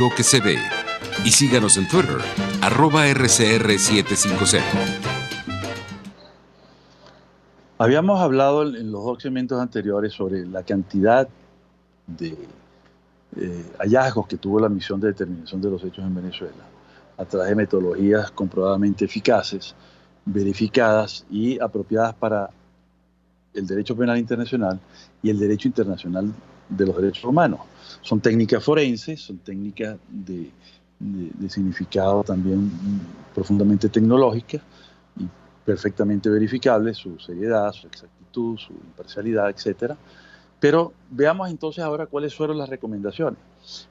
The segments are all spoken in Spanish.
Lo que se ve. Y síganos en Twitter, @RCR750. Habíamos hablado en los 2 segmentos anteriores sobre la cantidad de hallazgos que tuvo la misión de determinación de los hechos en Venezuela, a través de metodologías comprobadamente eficaces, verificadas y apropiadas para el derecho penal internacional y el derecho internacional de los derechos humanos. Son técnicas forenses, son técnicas de significado también profundamente tecnológicas y perfectamente verificables, su seriedad, su exactitud, su imparcialidad, etcétera. Pero veamos entonces ahora cuáles fueron las recomendaciones.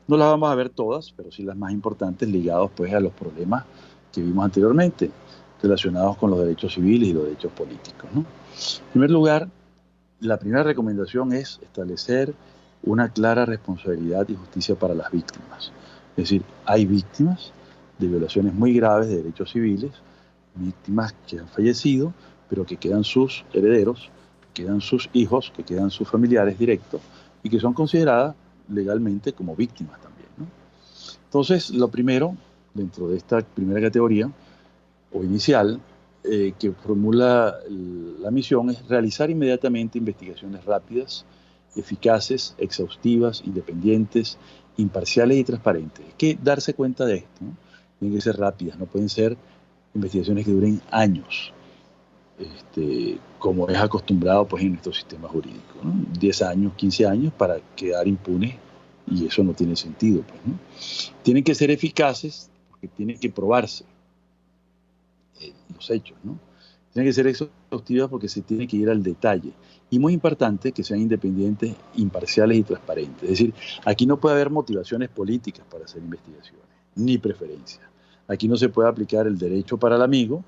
No las vamos a ver todas, pero sí las más importantes, ligados pues a los problemas que vimos anteriormente, relacionados con los derechos civiles y los derechos políticos, ¿no? En primer lugar, la primera recomendación es establecer una clara responsabilidad y justicia para las víctimas. Es decir, hay víctimas de violaciones muy graves de derechos civiles, víctimas que han fallecido, pero que quedan sus herederos, que quedan sus hijos, que quedan sus familiares directos y que son consideradas legalmente como víctimas también, ¿no? Entonces, lo primero, dentro de esta primera categoría o inicial, que formula la misión es realizar inmediatamente investigaciones rápidas, eficaces, exhaustivas, independientes, imparciales y transparentes. Hay que darse cuenta de esto, ¿no? Tienen que ser rápidas, no pueden ser investigaciones que duren años, como es acostumbrado pues, en nuestro sistema jurídico, ¿no? 10 años, 15 años para quedar impunes, y eso no tiene sentido, pues, ¿no? Tienen que ser eficaces porque tienen que probarse los hechos, ¿no? Tienen que ser exhaustivas porque se tiene que ir al detalle. Y muy importante que sean independientes, imparciales y transparentes. Es decir, aquí no puede haber motivaciones políticas para hacer investigaciones, ni preferencias. Aquí no se puede aplicar el derecho para el amigo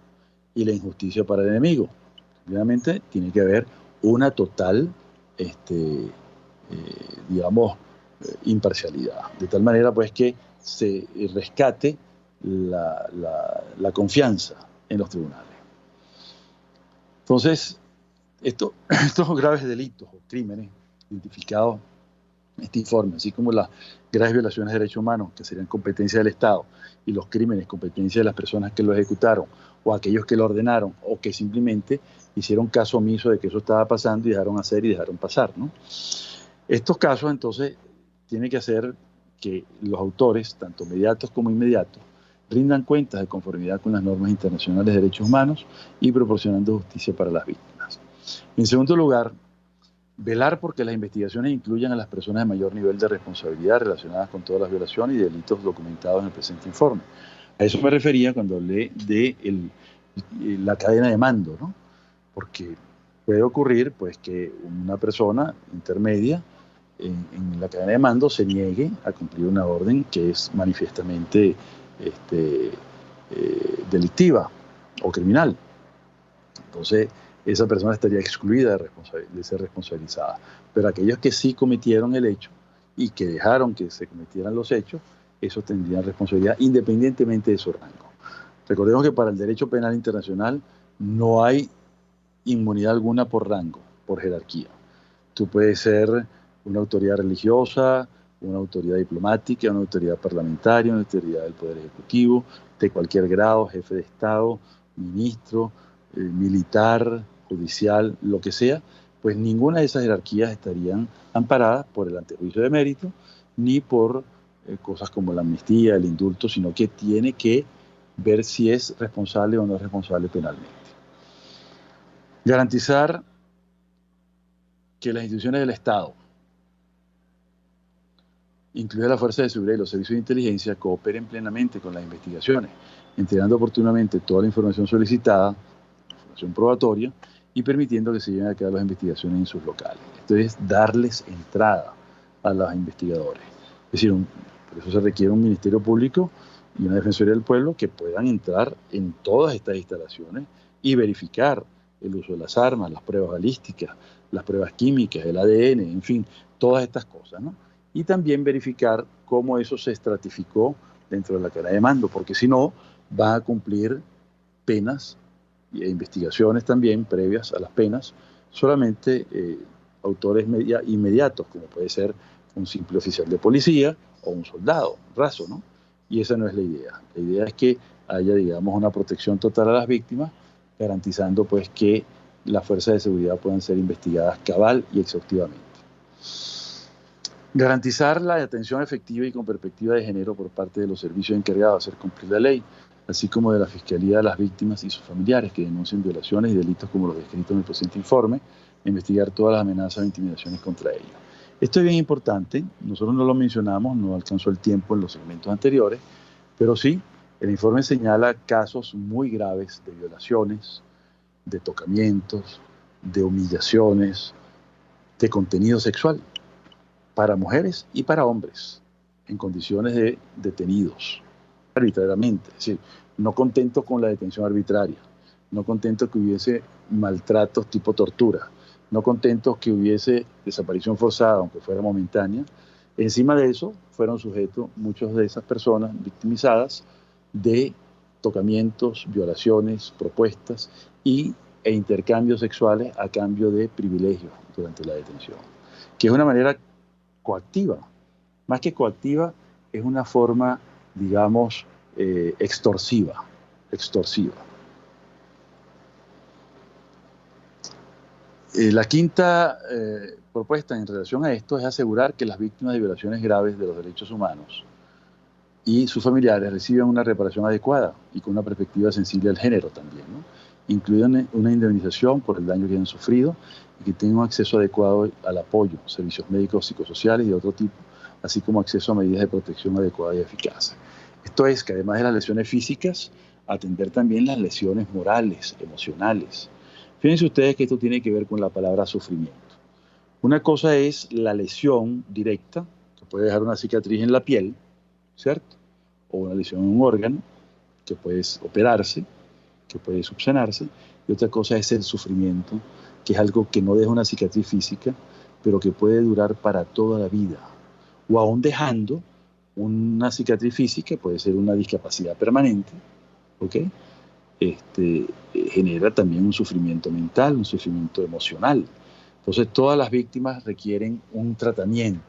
y la injusticia para el enemigo. Obviamente tiene que haber una total, imparcialidad. De tal manera pues que se rescate la confianza en los tribunales. Entonces, estos graves delitos o crímenes identificados en este informe, así como las graves violaciones de derechos humanos, que serían competencia del Estado, y los crímenes, competencia de las personas que lo ejecutaron, o aquellos que lo ordenaron, o que simplemente hicieron caso omiso de que eso estaba pasando y dejaron hacer y dejaron pasar, ¿no? Estos casos, entonces, tienen que hacer que los autores, tanto mediatos como inmediatos, rindan cuentas de conformidad con las normas internacionales de derechos humanos y proporcionando justicia para las víctimas. En segundo lugar, velar porque las investigaciones incluyan a las personas de mayor nivel de responsabilidad relacionadas con todas las violaciones y delitos documentados en el presente informe. A eso me refería cuando hablé de la cadena de mando, ¿no? Porque puede ocurrir pues, que una persona intermedia en la cadena de mando se niegue a cumplir una orden que es manifiestamente delictiva o criminal. Entonces, esa persona estaría excluida de ser responsabilizada. Pero aquellos que sí cometieron el hecho y que dejaron que se cometieran los hechos, esos tendrían responsabilidad independientemente de su rango. Recordemos que para el derecho penal internacional no hay inmunidad alguna por rango, por jerarquía. Tú puedes ser una autoridad religiosa, una autoridad diplomática, una autoridad parlamentaria, una autoridad del Poder Ejecutivo, de cualquier grado, jefe de Estado, ministro, militar, judicial, lo que sea, pues ninguna de esas jerarquías estarían amparadas por el antejuicio de mérito, ni por cosas como la amnistía, el indulto, sino que tiene que ver si es responsable o no es responsable penalmente. Garantizar que las instituciones del Estado, incluida la Fuerza de Seguridad y los servicios de inteligencia, cooperen plenamente con las investigaciones, entregando oportunamente toda la información solicitada, información probatoria, y permitiendo que se lleven a cabo las investigaciones en sus locales. Esto es darles entrada a los investigadores. Es decir, por eso se requiere un Ministerio Público y una Defensoría del Pueblo que puedan entrar en todas estas instalaciones y verificar el uso de las armas, las pruebas balísticas, las pruebas químicas, el ADN, en fin, todas estas cosas, ¿no? Y también verificar cómo eso se estratificó dentro de la cadena de mando, porque si no, va a cumplir penas e investigaciones también previas a las penas, solamente autores inmediatos, como puede ser un simple oficial de policía o un soldado raso, ¿no? Y esa no es la idea. La idea es que haya, digamos, una protección total a las víctimas, garantizando pues que las fuerzas de seguridad puedan ser investigadas cabal y exhaustivamente. Garantizar la atención efectiva y con perspectiva de género por parte de los servicios encargados de hacer cumplir la ley, así como de la Fiscalía de las víctimas y sus familiares que denuncien violaciones y delitos como los descritos en el presente informe, e investigar todas las amenazas o intimidaciones contra ellos. Esto es bien importante, nosotros no lo mencionamos, no alcanzó el tiempo en los segmentos anteriores, pero sí, el informe señala casos muy graves de violaciones, de tocamientos, de humillaciones, de contenido sexual, para mujeres y para hombres, en condiciones de detenidos arbitrariamente. Es decir, no contento con la detención arbitraria, no contento que hubiese maltratos tipo tortura, no contento que hubiese desaparición forzada, aunque fuera momentánea. Encima de eso, fueron sujetos muchas de esas personas victimizadas de tocamientos, violaciones, propuestas e intercambios sexuales a cambio de privilegios durante la detención, que es una manera coactiva. Más que coactiva, es una forma, digamos, extorsiva. La quinta propuesta en relación a esto es asegurar que las víctimas de violaciones graves de los derechos humanos y sus familiares reciban una reparación adecuada y con una perspectiva sensible al género también, ¿no? Incluida una indemnización por el daño que han sufrido y que tengan un acceso adecuado al apoyo, servicios médicos, psicosociales y de otro tipo, así como acceso a medidas de protección adecuadas y eficaces. Esto es que además de las lesiones físicas, atender también las lesiones morales, emocionales. Fíjense ustedes que esto tiene que ver con la palabra sufrimiento. Una cosa es la lesión directa, que puede dejar una cicatriz en la piel, ¿cierto? O una lesión en un órgano, que puede operarse, que puede subsanarse, y otra cosa es el sufrimiento, que es algo que no deja una cicatriz física, pero que puede durar para toda la vida, o aún dejando una cicatriz física, puede ser una discapacidad permanente, ¿ok? Genera también un sufrimiento mental, un sufrimiento emocional. Entonces todas las víctimas requieren un tratamiento,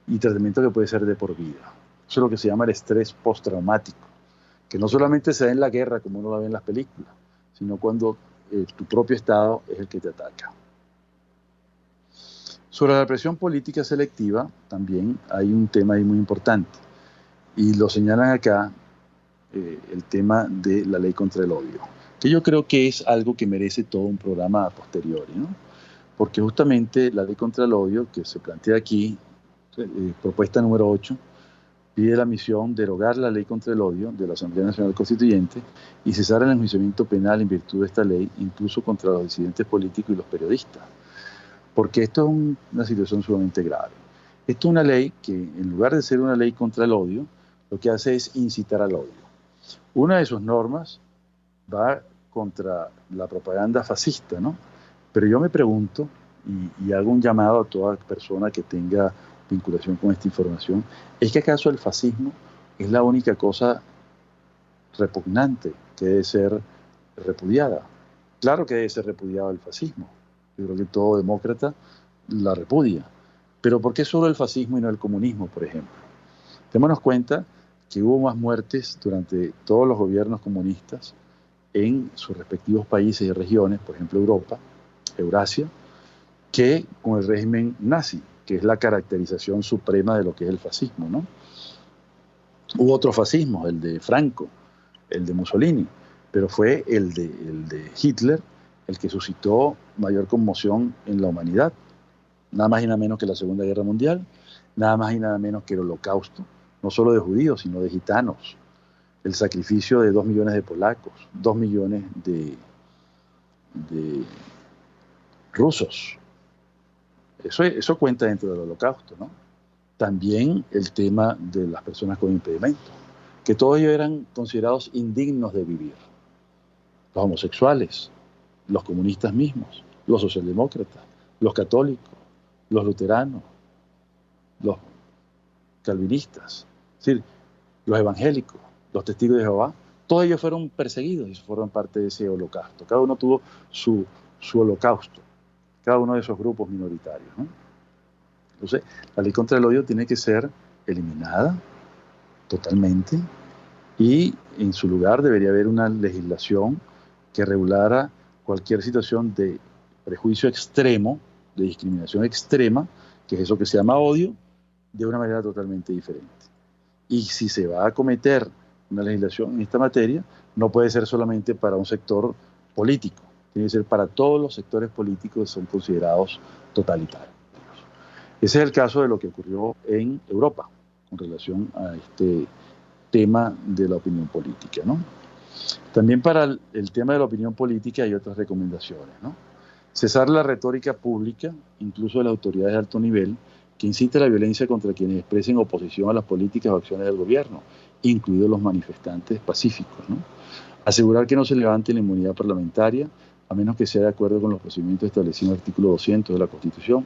y tratamiento que puede ser de por vida. Eso es lo que se llama el estrés postraumático, que no solamente se da en la guerra, como uno lo ve en las películas, sino cuando tu propio Estado es el que te ataca. Sobre la represión política selectiva, también hay un tema ahí muy importante, y lo señalan acá, el tema de la ley contra el odio, que yo creo que es algo que merece todo un programa a posteriori, ¿no? Porque justamente la ley contra el odio, que se plantea aquí, propuesta número 8, pide la misión derogar la ley contra el odio de la Asamblea Nacional Constituyente y cesar el enjuiciamiento penal en virtud de esta ley, incluso contra los disidentes políticos y los periodistas. Porque esto es una situación sumamente grave. Esto es una ley que, en lugar de ser una ley contra el odio, lo que hace es incitar al odio. Una de sus normas va contra la propaganda fascista, ¿no? Pero yo me pregunto, y hago un llamado a toda persona que tenga vinculación con esta información, ¿es que acaso el fascismo es la única cosa repugnante que debe ser repudiada? Claro que debe ser repudiado el fascismo. Yo creo que todo demócrata la repudia. Pero ¿por qué solo el fascismo y no el comunismo, por ejemplo? Démonos cuenta que hubo más muertes durante todos los gobiernos comunistas en sus respectivos países y regiones, por ejemplo Europa, Eurasia, que con el régimen nazi, que es la caracterización suprema de lo que es el fascismo, ¿no? Hubo otro fascismo, el de Franco, el de Mussolini, pero fue el de Hitler el que suscitó mayor conmoción en la humanidad. Nada más y nada menos que la Segunda Guerra Mundial, nada más y nada menos que el Holocausto, no solo de judíos, sino de gitanos, el sacrificio de 2 millones de polacos, 2 millones de rusos. Eso cuenta dentro del Holocausto, ¿no? También el tema de las personas con impedimento, que todos ellos eran considerados indignos de vivir. Los homosexuales, los comunistas mismos, los socialdemócratas, los católicos, los luteranos, los calvinistas, es decir, los evangélicos, los testigos de Jehová, todos ellos fueron perseguidos y fueron parte de ese holocausto. Cada uno tuvo su holocausto, cada uno de esos grupos minoritarios, ¿no? Entonces, la ley contra el odio tiene que ser eliminada totalmente y en su lugar debería haber una legislación que regulara cualquier situación de prejuicio extremo, de discriminación extrema, que es eso que se llama odio, de una manera totalmente diferente. Y si se va a cometer una legislación en esta materia, no puede ser solamente para un sector político, tiene que ser para todos los sectores políticos que son considerados totalitarios. Ese es el caso de lo que ocurrió en Europa con relación a este tema de la opinión política, ¿no? También para el tema de la opinión política hay otras recomendaciones, ¿no? Cesar la retórica pública, incluso de las autoridades de alto nivel, que incite a la violencia contra quienes expresen oposición a las políticas o acciones del gobierno, incluidos los manifestantes pacíficos, ¿no? Asegurar que no se levante la inmunidad parlamentaria, a menos que sea de acuerdo con los procedimientos establecidos en el artículo 200 de la Constitución.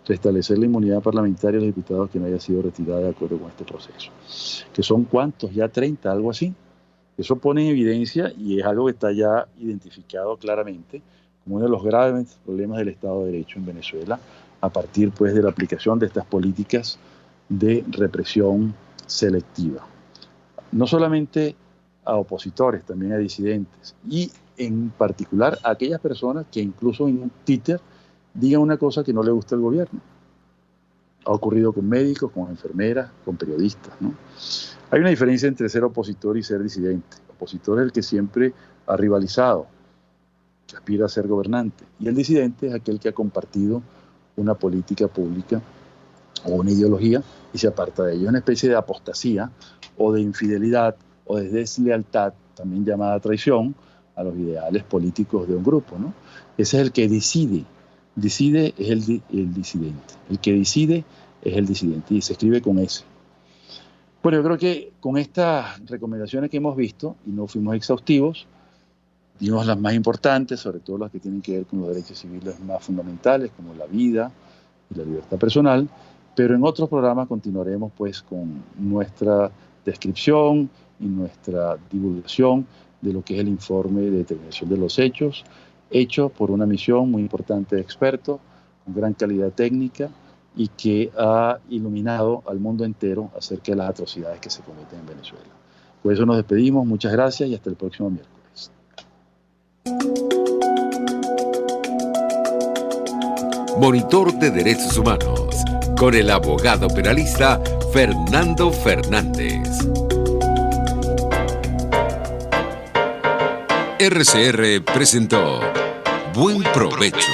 Restablecer la inmunidad parlamentaria a los diputados que no haya sido retirada de acuerdo con este proceso. Que son ¿cuántos? Ya 30, algo así. Eso pone en evidencia, y es algo que está ya identificado claramente, como uno de los graves problemas del Estado de Derecho en Venezuela, a partir pues de la aplicación de estas políticas de represión selectiva. No solamente a opositores, también a disidentes, y en particular a aquellas personas que incluso en Twitter digan una cosa que no le gusta al gobierno. Ha ocurrido con médicos, con enfermeras, con periodistas, ¿no? Hay una diferencia entre ser opositor y ser disidente. Opositor es el que siempre ha rivalizado, que aspira a ser gobernante, y el disidente es aquel que ha compartido una política pública o una ideología y se aparta de ello. Es una especie de apostasía o de infidelidad o de deslealtad, también llamada traición, a los ideales políticos de un grupo, ¿no? Ese es el que decide. Decide es el disidente. El que decide es el disidente y se escribe con S. Bueno, yo creo que con estas recomendaciones que hemos visto, y no fuimos exhaustivos, dimos las más importantes, sobre todo las que tienen que ver con los derechos civiles más fundamentales, como la vida y la libertad personal, pero en otros programas continuaremos pues con nuestra descripción y nuestra divulgación de lo que es el informe de determinación de los hechos, hecho por una misión muy importante de expertos, con gran calidad técnica, y que ha iluminado al mundo entero acerca de las atrocidades que se cometen en Venezuela. Por eso nos despedimos, muchas gracias y hasta el próximo miércoles. Monitor de Derechos Humanos, con el abogado penalista Fernando Fernández. RCR presentó Buen Provecho.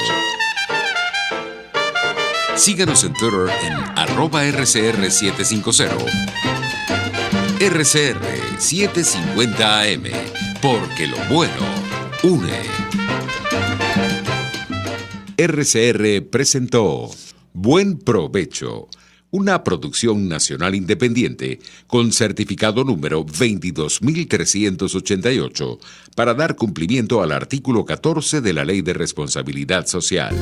Síganos en Twitter en @RCR750. RCR 750 AM, porque lo bueno une. RCR presentó Buen Provecho, una producción nacional independiente con certificado número 22388 para dar cumplimiento al artículo 14 de la Ley de Responsabilidad Social.